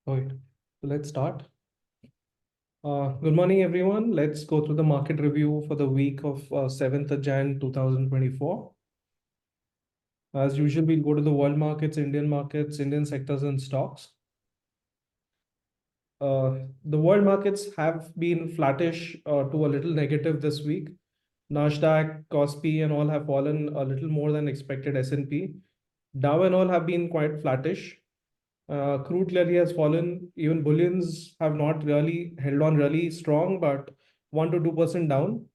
Okay, so let's start. Good morning, everyone. Let's go through the market review for the week of 7th of Jan 2024. As usual, we'll go to the world markets, Indian sectors, and stocks. The world markets have been flattish to a little negative this week. Nasdaq, Kospi, and all have fallen a little more than expected. S&P, Dow, and all have been quite flattish. Crude clearly has fallen. Even bullions have not really held on really strong, but 1 to 2% down.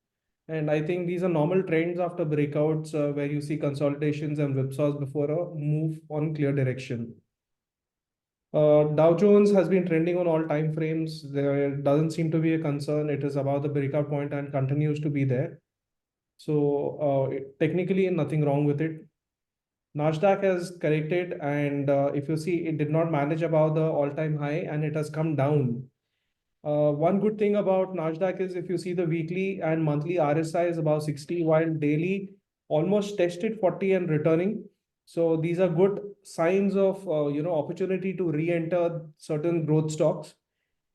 And I think these are normal trends after breakouts where you see consolidations and whipsaws before a move on clear direction. Dow Jones has been trending on all time frames. There doesn't seem to be a concern. It is above the breakout point and continues to be there. So technically, nothing wrong with it. Nasdaq has corrected, and if you see, it did not manage above the all-time high, and it has come down. One good thing about Nasdaq is if you see the weekly and monthly RSI is about 60, while daily almost tested 40 and returning. So these are good signs of opportunity to re-enter certain growth stocks.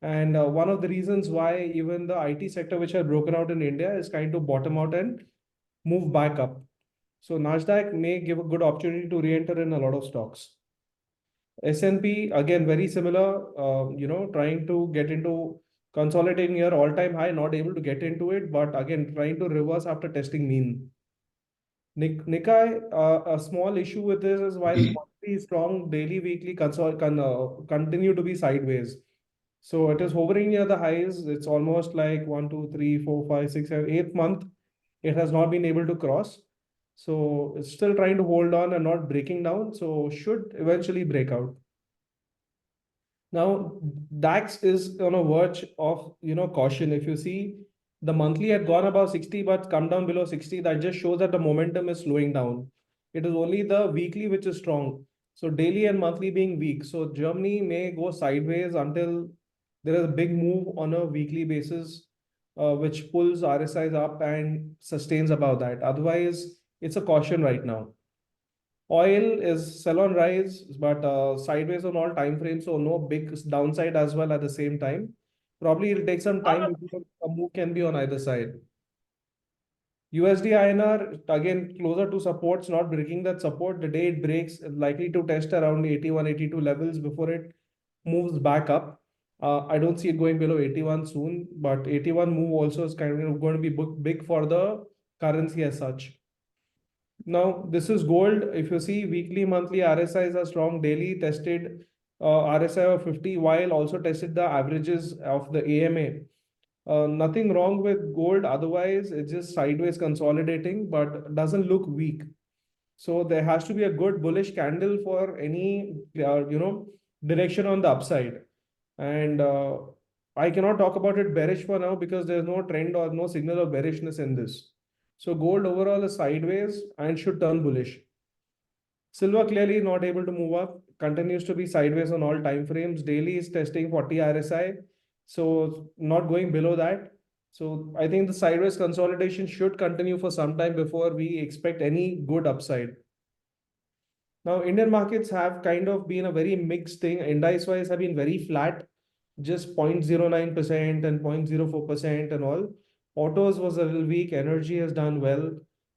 And one of the reasons why even the IT sector, which had broken out in India, is kind of bottom out and move back up. So Nasdaq may give a good opportunity to re-enter in a lot of stocks. S&P again very similar, trying to get into consolidating your all-time high, not able to get into it, but again trying to reverse after testing mean. Nikkei, a small issue with this is while monthly strong, daily, weekly continue to be sideways. So it is hovering near the highs. It's almost like 1, 2, 3, 4, 5, 6, 7, 8th month. It has not been able to cross. So it's still trying to hold on and not breaking down. So should eventually break out. Now, DAX is on a verge of caution. If you see the monthly had gone above 60 but come down below 60, that just shows that the momentum is slowing down. It is only the weekly which is strong. So daily and monthly being weak. So Germany may go sideways until there is a big move on a weekly basis, which pulls RSIs up and sustains above that. Otherwise, it's a caution right now. Oil is sell on rise, but sideways on all time frames, so no big downside as well at the same time. Probably it'll take some time before a move can be on either side. USD INR again closer to supports, not breaking that support. The day it breaks, likely to test around 81, 82 levels before it moves back up. I don't see it going below 81 soon, but 81 move also is kind of going to be big for the currency as such. Now, this is gold. If you see weekly, monthly RSIs are strong, daily tested RSI of 50, while also tested the averages of the AMA. Nothing wrong with gold. Otherwise, it's just sideways consolidating, but doesn't look weak. So there has to be a good bullish candle for any, direction on the upside. And I cannot talk about it bearish for now because there's no trend or no signal of bearishness in this. So gold overall is sideways and should turn bullish. Silver clearly not able to move up, continues to be sideways on all time frames. Daily is testing 40 RSI, so not going below that. So I think the sideways consolidation should continue for some time before we expect any good upside. Now, Indian markets have kind of been a very mixed thing. Index wise have been very flat, just 0.09% and 0.04% and all. Autos was a little weak. Energy has done well.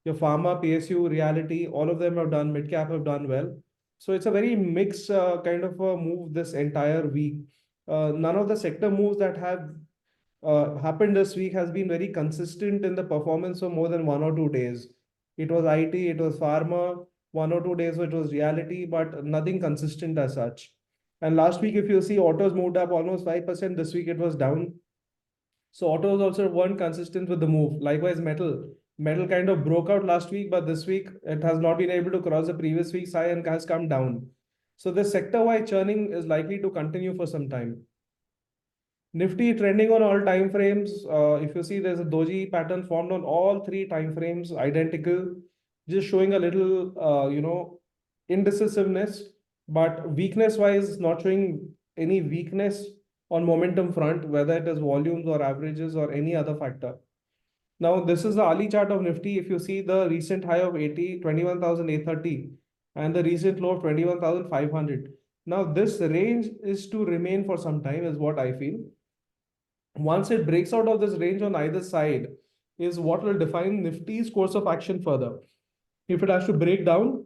Your pharma, PSU, reality, all of them have done. Mid cap have done well. So it's a very mixed kind of a move this entire week. None of the sector moves that have happened this week has been very consistent in the performance for more than 1 or 2 days. It was IT, it was pharma, 1 or 2 days it was reality, but nothing consistent as such. And last week, if you see, autos moved up almost 5%. This week it was down. So autos also weren't consistent with the move. Likewise, metal. Metal kind of broke out last week, but this week it has not been able to cross the previous week's high and has come down. So the sector-wide churning is likely to continue for some time. Nifty trending on all time frames. If you see, there's a doji pattern formed on all three time frames, identical, just showing a little, indecisiveness, but weakness-wise, not showing any weakness on momentum front, whether it is volumes or averages or any other factor. Now, this is the hourly chart of Nifty. If you see the recent high of 21,830 and the recent low of 21,500. Now, this range is to remain for some time, is what I feel. Once it breaks out of this range on either side, is what will define Nifty's course of action further. If it has to break down,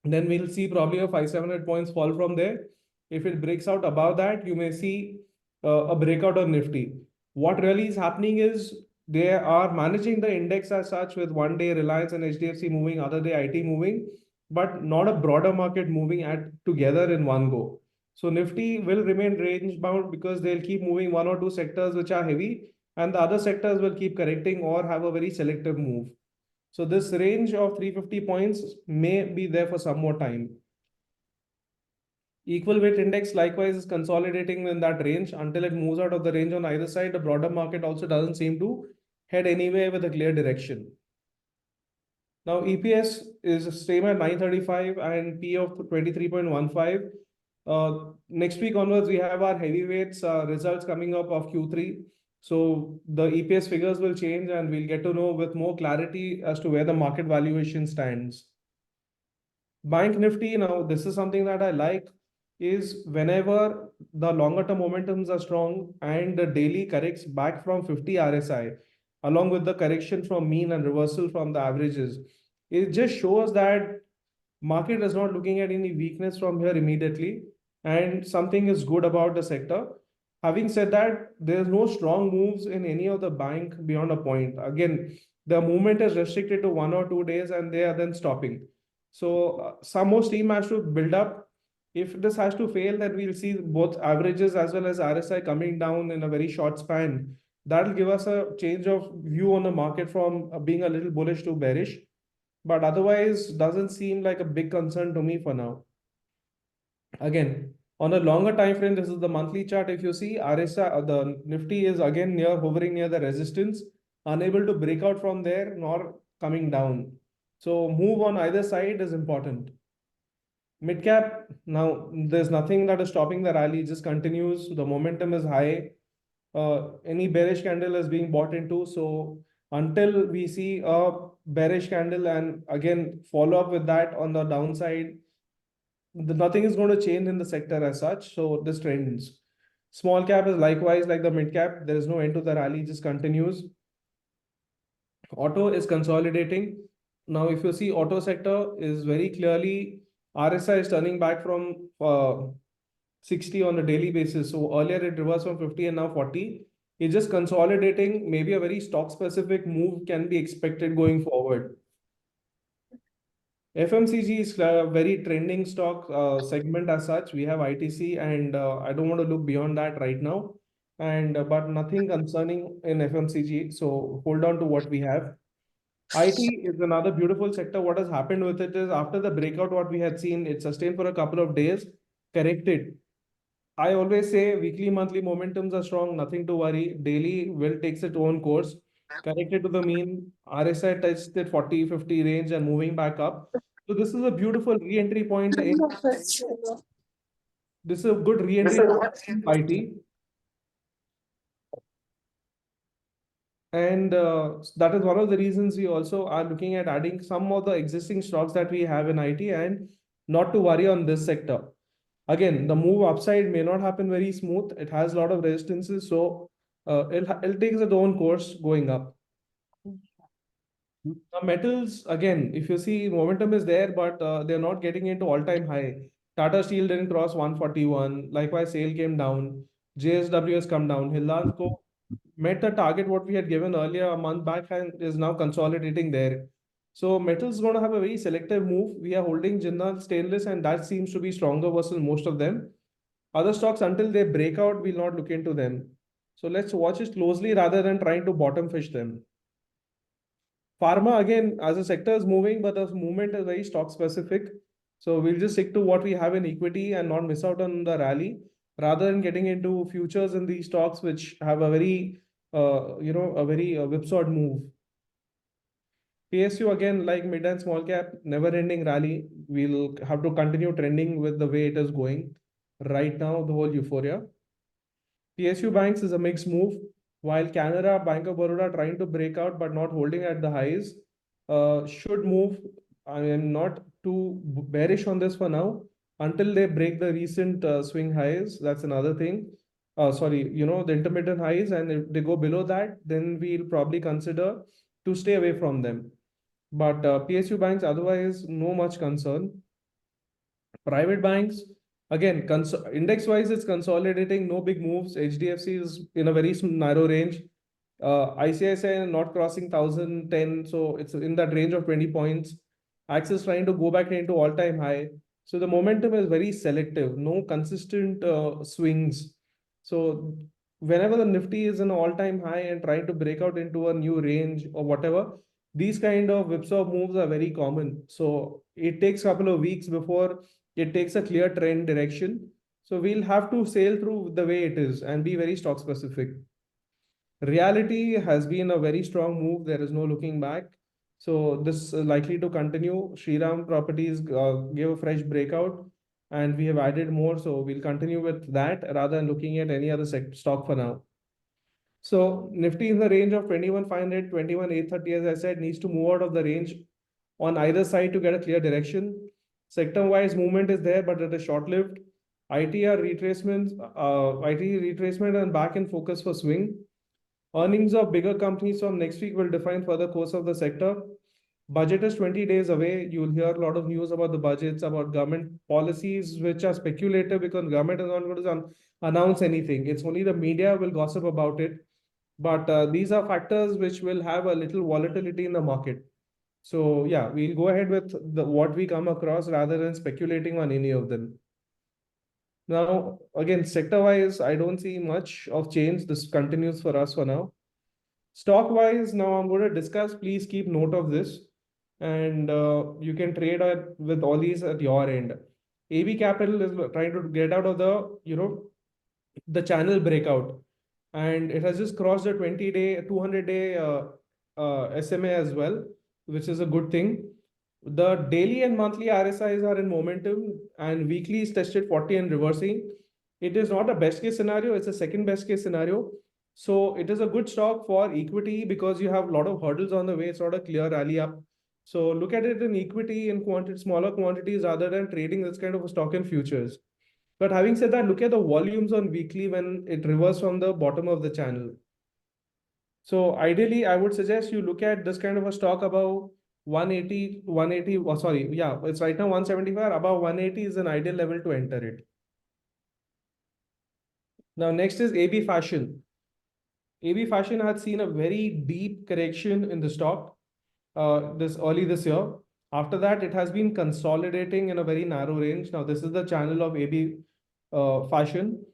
then we'll see probably a 500-700 points fall from there. If it breaks out above that, you may see a breakout on Nifty. What really is happening is they are managing the index as such, with one day Reliance and HDFC moving, other day IT moving, but not a broader market moving at together in one go. So Nifty will remain range bound because they'll keep moving one or two sectors which are heavy, and the other sectors will keep correcting or have a very selective move. So this range of 350 points may be there for some more time. Equal weight index likewise is consolidating in that range until it moves out of the range on either side. The broader market also doesn't seem to head anywhere with a clear direction. Now EPS is same at 935 and P of 23.15. Next week onwards, we have our heavyweights results coming up of Q3. So the EPS figures will change and we'll get to know with more clarity as to where the market valuation stands. Bank Nifty, now this is something that I like, is whenever the longer term momentums are strong and the daily corrects back from 50 RSI, along with the correction from mean and reversal from the averages, it just shows that market is not looking at any weakness from here immediately, and something is good about the sector. Having said that, there's no strong moves in any of the bank beyond a point. Again, the movement is restricted to 1 or 2 days and they are then stopping. So some more steam has to build up. If this has to fail, then we'll see both averages as well as RSI coming down in a very short span. That'll give us a change of view on the market from being a little bullish to bearish. But otherwise, doesn't seem like a big concern to me for now. Again, on a longer time frame, this is the monthly chart. If you see RSI, the Nifty is again hovering near the resistance, unable to break out from there nor coming down. So move on either side is important. Mid cap, now there's nothing that is stopping the rally, just continues. The momentum is high. Any bearish candle is being bought into. So until we see a bearish candle and again follow up with that on the downside, nothing is going to change in the sector as such. So this trends. Small cap is likewise like the mid cap. There is no end to the rally, just continues. Auto is consolidating. Now, if you see auto sector is very clearly RSI is turning back from 60 on a daily basis. So earlier it reversed from 50 and now 40. It's just consolidating. Maybe a very stock specific move can be expected going forward. FMCG is a very trending stock segment as such. We have ITC and I don't want to look beyond that right now. And but nothing concerning in FMCG. So hold on to what we have. IT is another beautiful sector. What has happened with it is after the breakout, what we had seen, it sustained for a couple of days, corrected. I always say weekly, monthly momentums are strong, nothing to worry. Daily will takes its own course. Corrected to the mean, RSI touched the 40-50 range and moving back up. So this is a beautiful re-entry point in this is a good re-entry in IT. And that is one of the reasons we also are looking at adding some of the existing stocks that we have in IT and not to worry on this sector. Again, the move upside may not happen very smooth. It has a lot of resistances. So it'll take its own course going up. The metals, again, if you see momentum is there, but they're not getting into all-time high. Tata Steel didn't cross 141. Likewise, SAIL came down. JSW has come down. Hindalco met the target what we had given earlier a month back and is now consolidating there. So metals going to have a very selective move. We are holding Jindal Stainless and that seems to be stronger versus most of them. Other stocks, until they break out, we'll not look into them. So let's watch it closely rather than trying to bottom fish them. Pharma, again, as a sector is moving, but the movement is very stock specific. So we'll just stick to what we have in equity and not miss out on the rally rather than getting into futures in these stocks, which have a very, a very whipsawed move. PSU, again, like mid and small cap, never ending rally. We'll have to continue trending with the way it is going right now, the whole euphoria. PSU banks is a mixed move. While Canara, Bank of Baroda trying to break out but not holding at the highs, should move. I am not too bearish on this for now. until they break the recent swing highs. That's another thing. Sorry, the intermittent highs, and if they go below that, then we'll probably consider to stay away from them. But PSU banks, otherwise, no much concern. Private banks, again, index-wise, it's consolidating, no big moves. HDFC is in a very narrow range. ICICI not crossing 1010, so it's in that range of 20 points. Axis trying to go back into all-time high. So the momentum is very selective, no consistent swings. So whenever the Nifty is an all-time high and trying to break out into a new range or whatever, these kind of whipsaw moves are very common. So it takes a couple of weeks before it takes a clear trend direction. So we'll have to sail through the way it is and be very stock specific. Reality has been a very strong move. There is no looking back. So this is likely to continue. Shriram Properties gave a fresh breakout and we have added more. So we'll continue with that rather than looking at any other stock for now. So Nifty in the range of 21,500, 21,830, as I said, needs to move out of the range on either side to get a clear direction. Sector-wise movement is there, but it is short-lived. ITR retracements, IT retracement and back in focus for swing. Earnings of bigger companies from next week will define further course of the sector. Budget is 20 days away. You'll hear a lot of news about the budgets, about government policies, which are speculative because government is not going to announce anything. It's only the media will gossip about it. But these are factors which will have a little volatility in the market. So yeah, we'll go ahead with what we come across rather than speculating on any of them. Now, again, sector-wise, I don't see much of change. This continues for us for now. Stock-wise, now I'm going to discuss. Please keep note of this. And you can trade with all these at your end. AB Capital is trying to get out of the channel breakout. And it has just crossed the 20-day, 200-day SMA as well, which is a good thing. The daily and monthly RSIs are in momentum and weekly is tested 40 and reversing. It is not a best case scenario. It's a second best case scenario. So it is a good stock for equity because you have a lot of hurdles on the way. It's not a clear rally up. So look at it in equity in smaller quantities rather than trading this kind of a stock in futures. But having said that, look at the volumes on weekly when it reverses from the bottom of the channel. So ideally, I would suggest you look at this kind of a stock above 180, it's right now 175. Above 180 is an ideal level to enter it. Now, next is AB Fashion. AB Fashion had seen a very deep correction in the stock this year. After that, it has been consolidating in a very narrow range. Now, this is the channel of AB Fashion.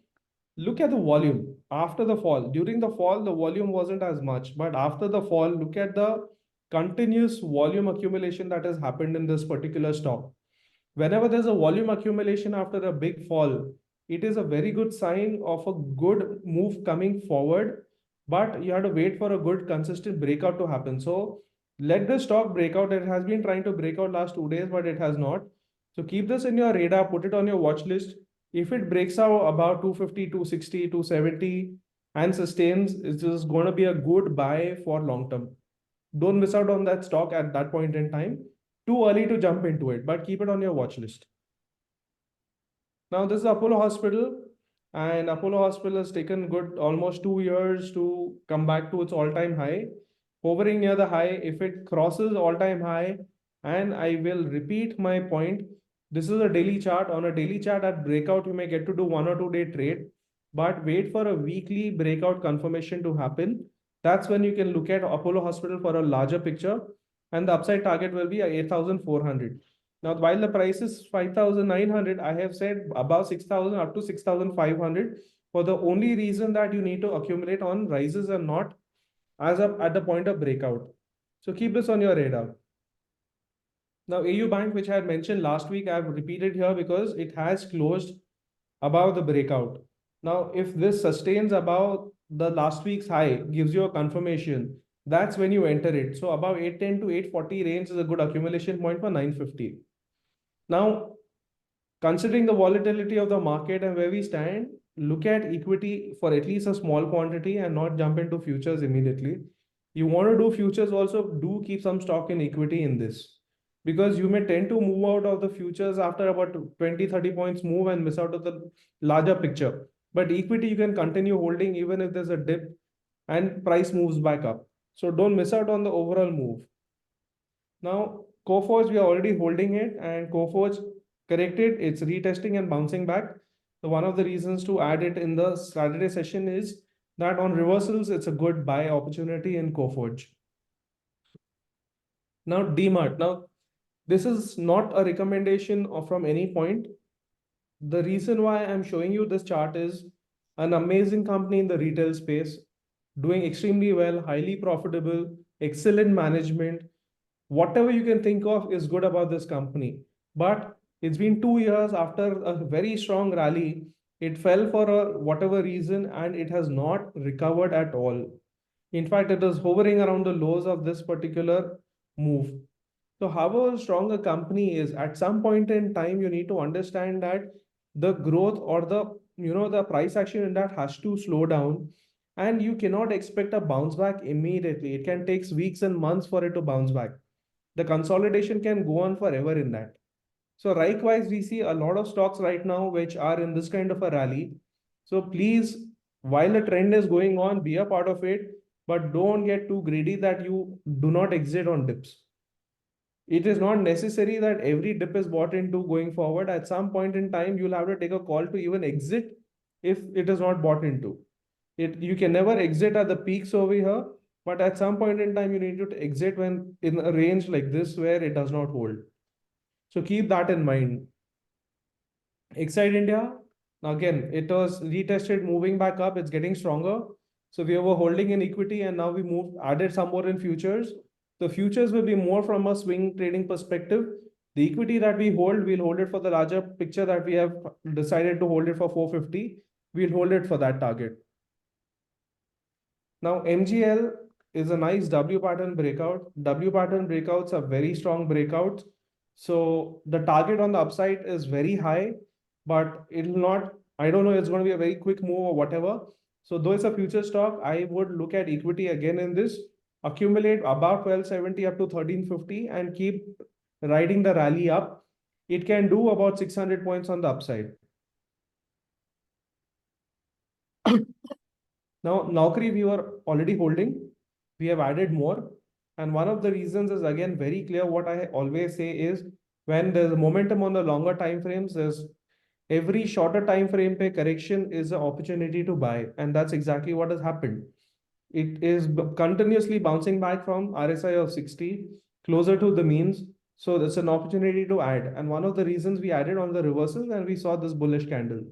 Look at the volume after the fall. During the fall, the volume wasn't as much, but after the fall, look at the continuous volume accumulation that has happened in this particular stock. Whenever there's a volume accumulation after a big fall, it is a very good sign of a good move coming forward, but you have to wait for a good consistent breakout to happen. So let the stock break out. It has been trying to break out last 2 days, but it has not. So keep this in your radar, put it on your watch list. If it breaks out about 250, 260, 270 and sustains, it's just going to be a good buy for long term. Don't miss out on that stock at that point in time. Too early to jump into it, but keep it on your watch list. Now, this is Apollo Hospital, and Apollo Hospital has taken almost 2 years to come back to its all-time high. Hovering near the high, if it crosses all-time high, and I will repeat my point, this is a daily chart. On a daily chart at breakout, you may get to do 1 or 2 day trade, but wait for a weekly breakout confirmation to happen. That's when you can look at Apollo Hospital for a larger picture, and the upside target will be 8,400. Now, while the price is 5,900, I have said above 6,000 up to 6,500 for the only reason that you need to accumulate on rises and not as up at the point of breakout. So keep this on your radar. Now, AU Bank, which I had mentioned last week, I have repeated here because it has closed above the breakout. Now, if this sustains above the last week's high, gives you a confirmation, that's when you enter it. So above 810 to 840 range is a good accumulation point for 950. Now, considering the volatility of the market and where we stand, look at equity for at least a small quantity and not jump into futures immediately. You want to do futures also, do keep some stock in equity in this, because you may tend to move out of the futures after about 20-30 points move and miss out of the larger picture. But equity, you can continue holding even if there's a dip and price moves back up. So don't miss out on the overall move. Now, Coforge, we are already holding it, and Coforge corrected, it's retesting and bouncing back. So one of the reasons to add it in the Saturday session is that on reversals, it's a good buy opportunity in Coforge. Now, DMart. Now, this is not a recommendation from any point. The reason why I'm showing you this chart is an amazing company in the retail space, doing extremely well, highly profitable, excellent management. Whatever you can think of is good about this company. But it's been 2 years after a very strong rally. It fell for a whatever reason and it has not recovered at all. In fact, it is hovering around the lows of this particular move. So, however strong a company is, at some point in time, you need to understand that the growth or the price action in that has to slow down, and you cannot expect a bounce back immediately. It can take weeks and months for it to bounce back. The consolidation can go on forever in that. So, likewise, we see a lot of stocks right now which are in this kind of a rally. So, please, while the trend is going on, be a part of it, but don't get too greedy that you do not exit on dips. It is not necessary that every dip is bought into going forward. At some point in time, you'll have to take a call to even exit if it is not bought into. You can never exit at the peaks over here, but at some point in time, you need to exit when in a range like this where it does not hold. So keep that in mind. Excite India, again, it was retested, moving back up. It's getting stronger. So we were holding in equity and now we added some more in futures. The futures will be more from a swing trading perspective. The equity that we hold, we'll hold it for the larger picture that we have decided to hold it for 450. We'll hold it for that target. Now, MGL is a nice W pattern breakout. W pattern breakouts are very strong breakouts. So the target on the upside is very high, but it'll not, I don't know, it's going to be a very quick move or whatever. So though it's a future stock, I would look at equity again in this, accumulate about 1270 up to 1350 and keep riding the rally up. It can do about 600 points on the upside. Now, Naukri, we were already holding. We have added more. And one of the reasons is again very clear. What I always say is when there's momentum on the longer time frames, there's every shorter time frame pay correction is an opportunity to buy. And that's exactly what has happened. It is continuously bouncing back from RSI of 60, closer to the means. So it's an opportunity to add. And one of the reasons we added on the reversals and we saw this bullish candle.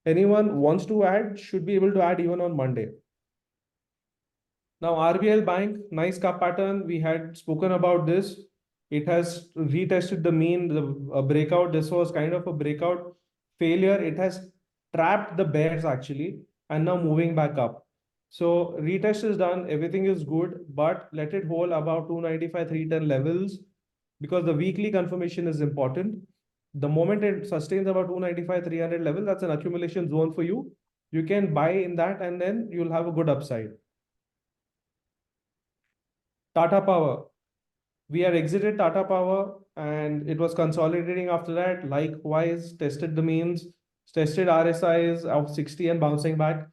Anyone wants to add should be able to add even on Monday. Now, RBL Bank, nice cup pattern. We had spoken about this. It has retested the mean, the breakout. This was kind of a breakout failure. It has trapped the bears actually, and now moving back up. So retest is done. Everything is good, but let it hold about 295, 310 levels because the weekly confirmation is important. The moment it sustains about 295, 300 level, that's an accumulation zone for you. You can buy in that and then you'll have a good upside. Tata Power. We had exited Tata Power and it was consolidating after that. Likewise, tested the means, tested RSIs of 60 and bouncing back.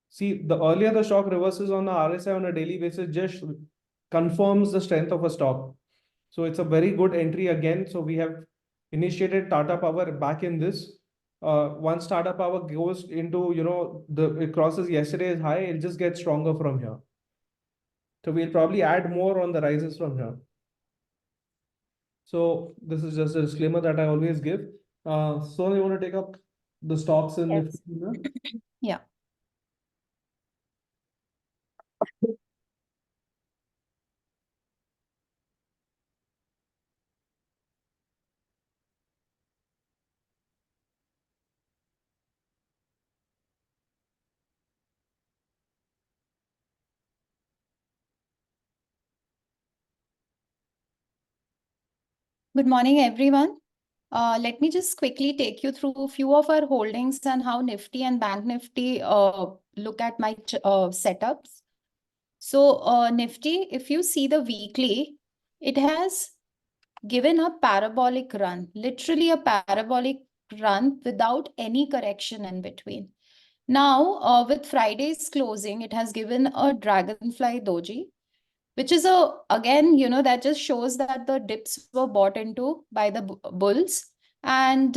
See, the earlier the stock reverses on the RSI on a daily basis just confirms the strength of a stock. So it's a very good entry again. So we have initiated Tata Power back in this. Once Tata Power goes into, it crosses yesterday's high, it'll just get stronger from here. So we'll probably add more on the rises from here. So this is just a disclaimer that I always give. So you want to take up the stocks in Yes. Nifty? Yeah. Good morning, everyone. Let me just quickly take you through a few of our holdings and how Nifty and Bank Nifty look at my setups. So Nifty, if you see the weekly, it has given a parabolic run, literally a parabolic run without any correction in between. Now, with Friday's closing, it has given a dragonfly doji, which is again, that just shows that the dips were bought into by the bulls. And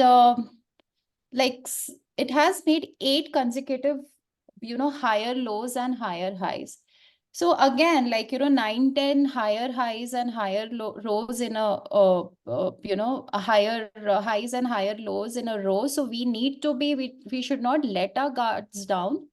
it has made 8 consecutive, higher lows and higher highs. So again, 9, 10 higher highs and higher lows in a higher highs and higher lows in a row. So we should not let our guards down.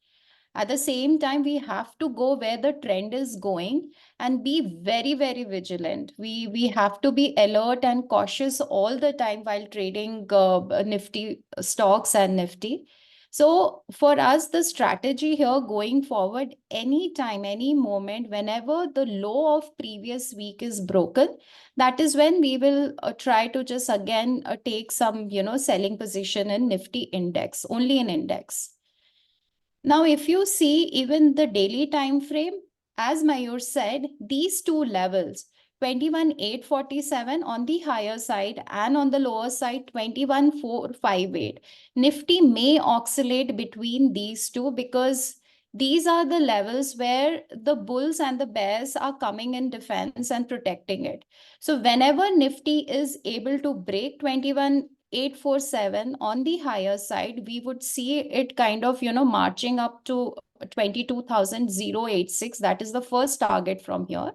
At the same time, we have to go where the trend is going and be very, very vigilant. We have to be alert and cautious all the time while trading Nifty stocks and Nifty. So for us, the strategy here going forward, anytime, any moment, whenever the low of previous week is broken, that is when we will try to just again take some, selling position in Nifty index, only in index. Now, if you see even the daily time frame, as Mayur said, these two levels, 21,847 on the higher side and on the lower side, 21,458. Nifty may oscillate between these two because these are the levels where the bulls and the bears are coming in defense and protecting it. So whenever Nifty is able to break 21,847 on the higher side, we would see it kind of, marching up to 22,086. That is the first target from here.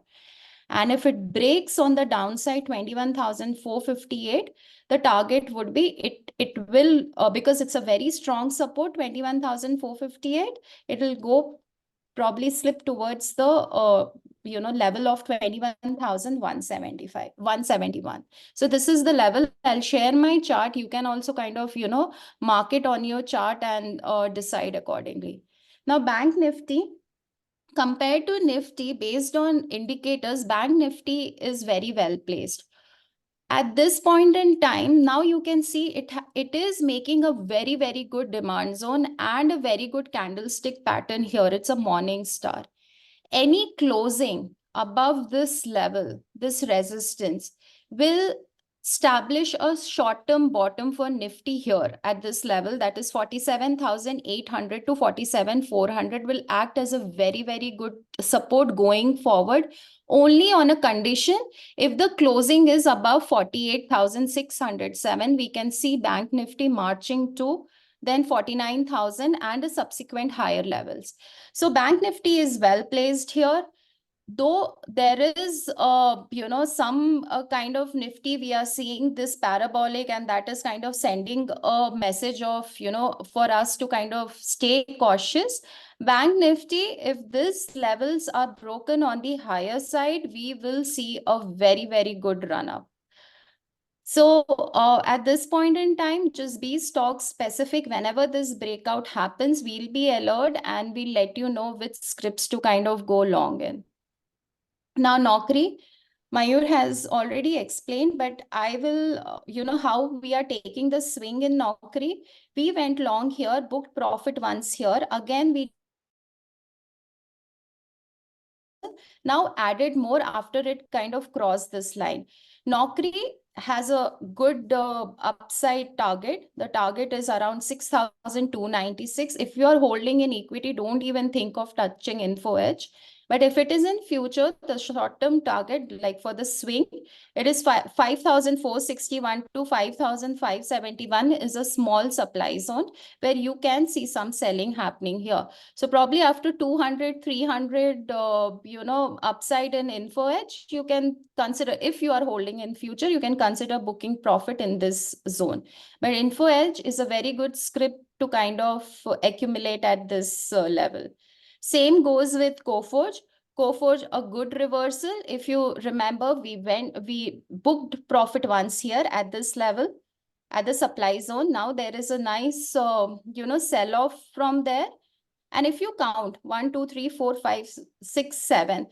And if it breaks on the downside, 21,458, the target would be, it will, because it's a very strong support, 21,458, it will go probably slip towards the level of 21,171. So this is the level. I'll share my chart. You can also kind of mark it on your chart and decide accordingly. Now, Bank Nifty, compared to Nifty, based on indicators, Bank Nifty is very well placed. At this point in time, now you can see it is making a very, very good demand zone and a very good candlestick pattern here. It's a morning star. Any closing above this level, this resistance, will establish a short-term bottom for Nifty here at this level, that is 47,800 to 47,400, will act as a very, very good support going forward, only on a condition if the closing is above 48,607. We can see Bank Nifty marching to then 49,000 and a subsequent higher levels. So Bank Nifty is well placed here. Though there is, some kind of Nifty, we are seeing this parabolic, and that is kind of sending a message of, for us to kind of stay cautious. Bank Nifty, if these levels are broken on the higher side, we will see a very, very good run up. So at this point in time, just be stock specific. Whenever this breakout happens, we'll be alert and we'll let you know which scripts to kind of go long in. Now, Naukri, Mayur has already explained, but I will, how we are taking the swing in Naukri. We went long here, booked profit once here. Again, we now added more after it kind of crossed this line. Naukri has a good upside target. The target is around 6,296. If you are holding in equity, don't even think of touching Info Edge. But if it is in future, the short-term target, like for the swing, it is 5,461 to 5,571 is a small supply zone where you can see some selling happening here. So probably after 200, 300, upside in Info Edge, you can consider, if you are holding in future, you can consider booking profit in this zone. But Info Edge is a very good script to kind of accumulate at this level. Same goes with Coforge. Coforge, a good reversal. If you remember, we booked profit once here at this level, at the supply zone. Now there is a nice, sell off from there. And if you count 1, 2, 3, 4, 5, 6, 7,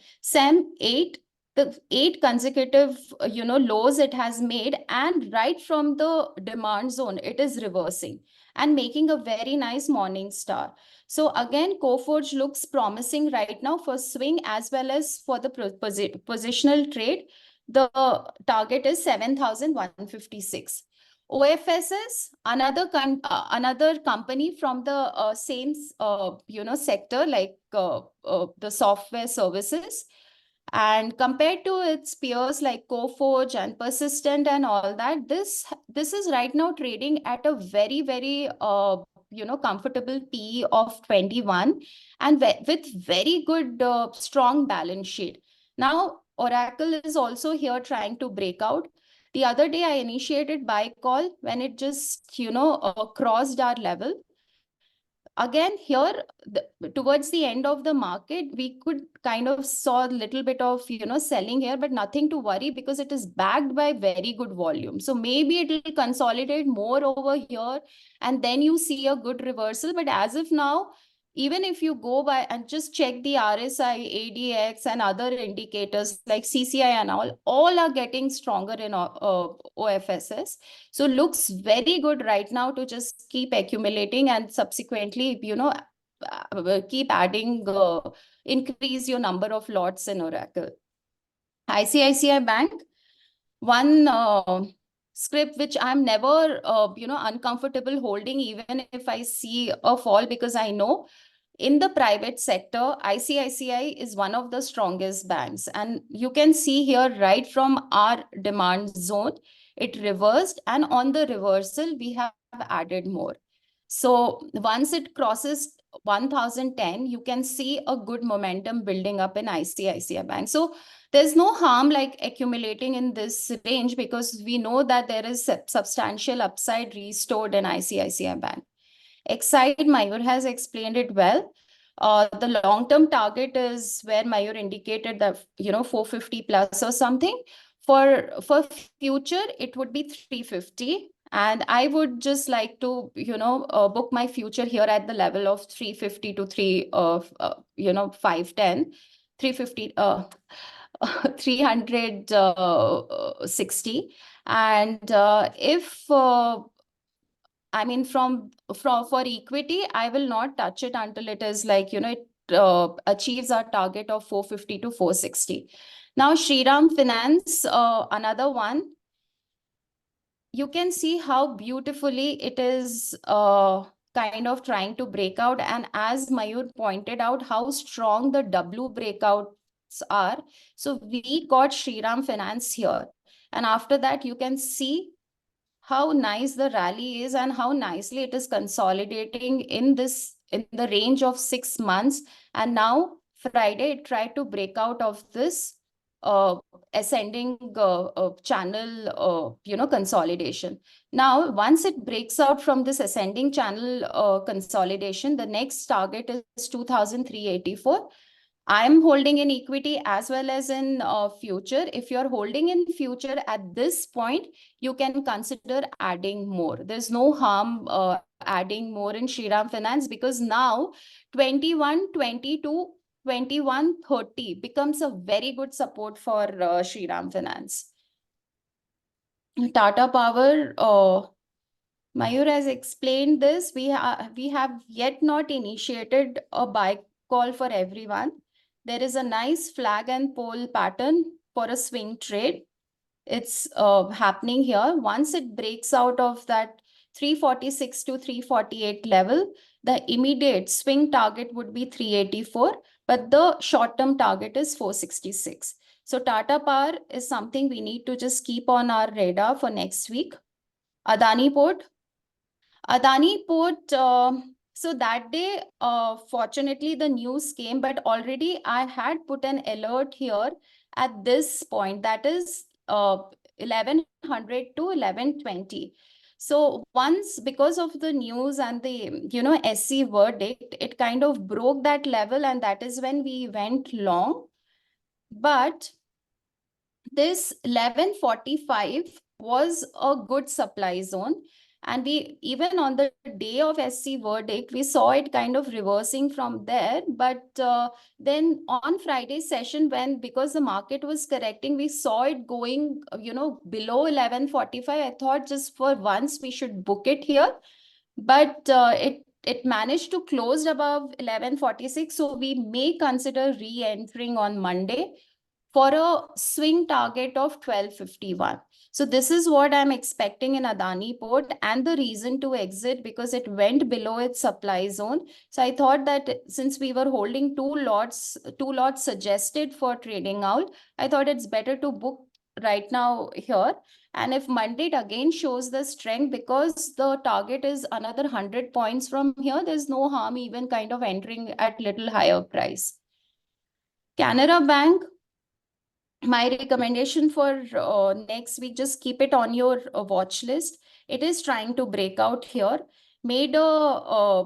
the 8 consecutive, lows it has made, and right from the demand zone, it is reversing and making a very nice morning star. So again, Coforge looks promising right now for swing as well as for the positional trade. the target is 7,156. OFSS, another company from the same sector, like the software services. And compared to its peers like Coforge and Persistent and all that, this is right now trading at a very, very comfortable PE of 21, and with very good strong balance sheet. Now, Oracle is also here trying to break out. The other day, I initiated buy call when it just crossed our level. Again, here towards the end of the market, we could kind of saw a little bit of selling here, but nothing to worry because it is backed by very good volume. So maybe it will consolidate more over here, and then you see a good reversal. But as of now, even if you go by and just check the RSI, ADX, and other indicators like CCI and all are getting stronger in OFSS. So looks very good right now to just keep accumulating and subsequently, keep adding, increase your number of lots in Oracle. ICICI Bank, one script which I'm never, uncomfortable holding, even if I see a fall, because I know in the private sector, ICICI is one of the strongest banks. And you can see here right from our demand zone, it reversed, and on the reversal, we have added more. So once it crosses 1010, you can see a good momentum building up in ICICI Bank. So there's no harm like accumulating in this range, because we know that there is substantial upside restored in ICICI Bank. Exide, Mayur has explained it well. The long-term target is where Mayur indicated that 450 plus or something. For future, it would be 350. And I would just like to book my future here at the level of 350 to 510, 350 360. And if I mean, for equity, I will not touch it until it is like, it achieves our target of 450 to 460. Now, Shriram Finance, another one. You can see how beautifully it is kind of trying to break out. And as Mayur pointed out, how strong the W breakouts are. So we got Shriram Finance here. And after that, you can see how nice the rally is and how nicely it is consolidating in the range of 6 months. And now Friday, it tried to break out of this ascending channel, consolidation. Now, once it breaks out from this ascending channel consolidation, the next target is 2,384. I'm holding in equity as well as in future. If you're holding in future at this point, you can consider adding more. There's no harm adding more in Shriram Finance, because now 21, 22, 21, 30 becomes a very good support for Shriram Finance. Tata Power, Mayur has explained this. We have yet not initiated a buy call for everyone. There is a nice flag and pole pattern for a swing trade. It's happening here. Once it breaks out of that 346 to 348 level, the immediate swing target would be 384, but the short-term target is 466. So Tata Power is something we need to just keep on our radar for next week. Adani Port. Adani Port, so that day, fortunately, the news came, but already I had put an alert here at this point, that is 1100 to 1120. So once, because of the news and the, SC verdict, it kind of broke that level, and that is when we went long. But this 1145 was a good supply zone. And we, even on the day of SC verdict, we saw it kind of reversing from there. But then on Friday session, because the market was correcting, we saw it going, below 1145. I thought just for once we should book it here. But it managed to close above 1146. So we may consider re-entering on Monday. for a swing target of 1251. So this is what I'm expecting in Adani Port, and the reason to exit because it went below its supply zone. So I thought that since we were holding two lots suggested for TradingOwl, I thought it's better to book right now here. And if Monday it again shows the strength, because the target is another 100 points from here, there's no harm even kind of entering at little higher price. Canara Bank, my recommendation for next week, just keep it on your watch list. It is trying to break out here. Made a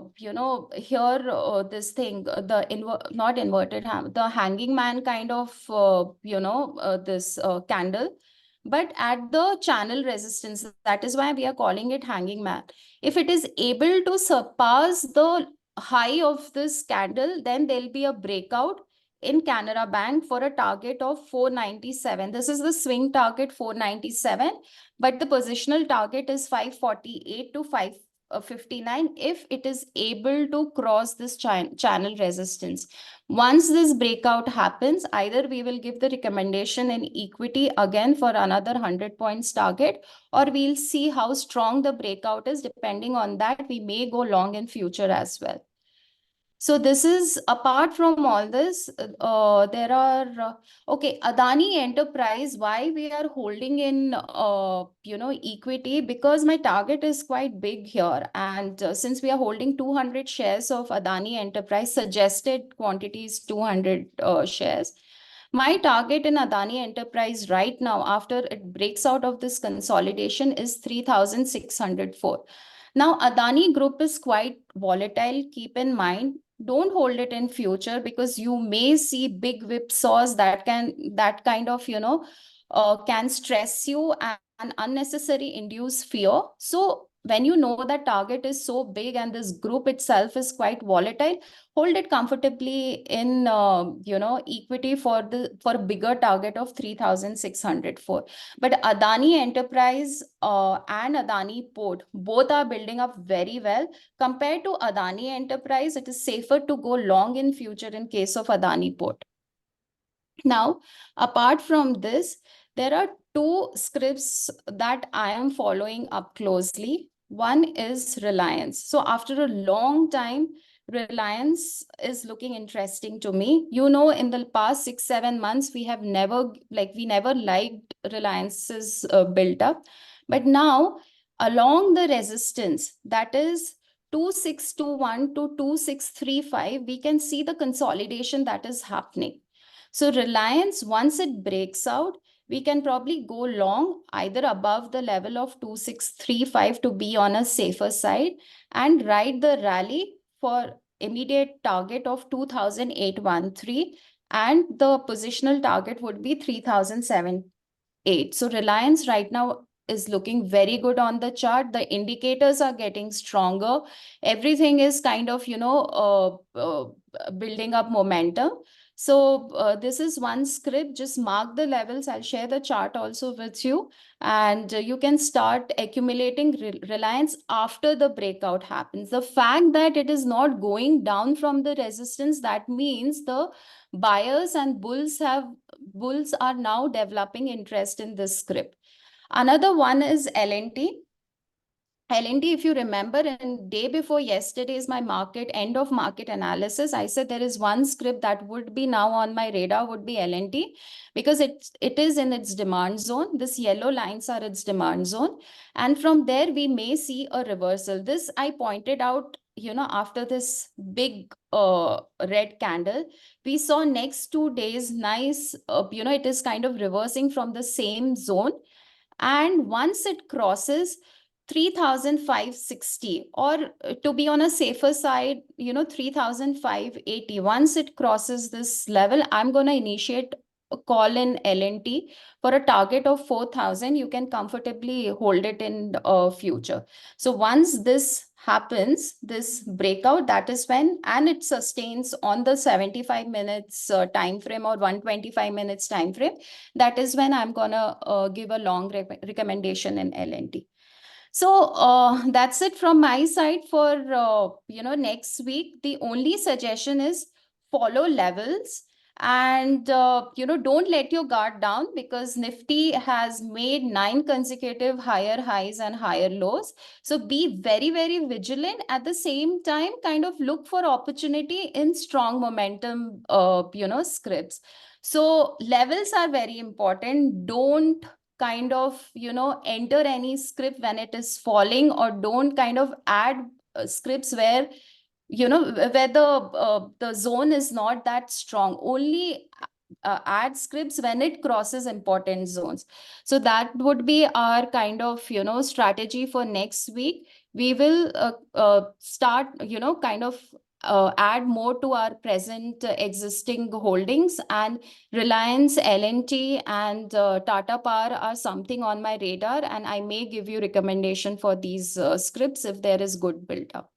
here this thing, not inverted the hanging man kind of this candle, but at the channel resistance. That is why we are calling it hanging man. If it is able to surpass the high of this candle, then there'll be a breakout in Canara Bank for a target of 497. This is the swing target 497, but the positional target is 548 to 559 if it is able to cross this channel resistance. Once this breakout happens, either we will give the recommendation in equity again for another 100 points target, or we'll see how strong the breakout is. Depending on that, we may go long in future as well. So this is, apart from all this, there are, okay, Adani Enterprise, why we are holding in, equity, because my target is quite big here. And since we are holding 200 shares of Adani Enterprise, suggested quantity is 200 shares. My target in Adani Enterprise right now, after it breaks out of this consolidation, is 3,604. Now, Adani Group is quite volatile. Keep in mind, don't hold it in future, because you may see big whipsaws that kind of can stress you and unnecessary induce fear. So when you know that target is so big and this group itself is quite volatile, hold it comfortably in equity for a bigger target of 3,604. But Adani Enterprise and Adani Port both are building up very well. Compared to Adani Enterprise, it is safer to go long in future in case of Adani Port. Now, apart from this, there are two scripts that I am following up closely. One is Reliance. So after a long time, Reliance is looking interesting to me. You know, in the past 6-7 months, we never liked Reliance's built up. But now, along the resistance, that is 2621 to 2635, we can see the consolidation that is happening. So Reliance, once it breaks out, we can probably go long either above the level of 2635 to be on a safer side, and ride the rally for immediate target of 2,813, and the positional target would be 3,078. So Reliance right now is looking very good on the chart. The indicators are getting stronger. Everything is kind of, building up momentum. So this is one script. Just mark the levels. I'll share the chart also with you. And you can start accumulating Reliance after the breakout happens. The fact that it is not going down from the resistance, that means the buyers and bulls are now developing interest in this script. Another one is L&T. L&T, if you remember, in day before yesterday's my end of market analysis, I said there is one script that would be now on my radar, would be L&T, because it is in its demand zone. This yellow lines are its demand zone. And from there, we may see a reversal. This I pointed out, after this big red candle, we saw next 2 days, nice, it is kind of reversing from the same zone. And once it crosses 3,560, or to be on a safer side, 3,580. Once it crosses this level, I'm going to initiate a call in L&T for a target of 4,000. You can comfortably hold it in future. So once this happens, this breakout, that is when, and it sustains on the 75 minutes time frame or 125 minutes time frame, that is when I'm gonna give a long recommendation in L&T. So that's it from my side for next week. The only suggestion is follow levels And don't let your guard down, because Nifty has made 9 consecutive higher highs and higher lows. So be very, very vigilant. At the same time, kind of look for opportunity in strong momentum, scripts. So levels are very important. Don't kind of, enter any script when it is falling, or don't kind of add scripts where where the zone is not that strong. Only add scripts when it crosses important zones. So that would be our kind of strategy for next week. We will start kind of add more to our present existing holdings, and Reliance, L&T, and Tata Power are something on my radar, and I may give you recommendation for these scripts if there is good build up.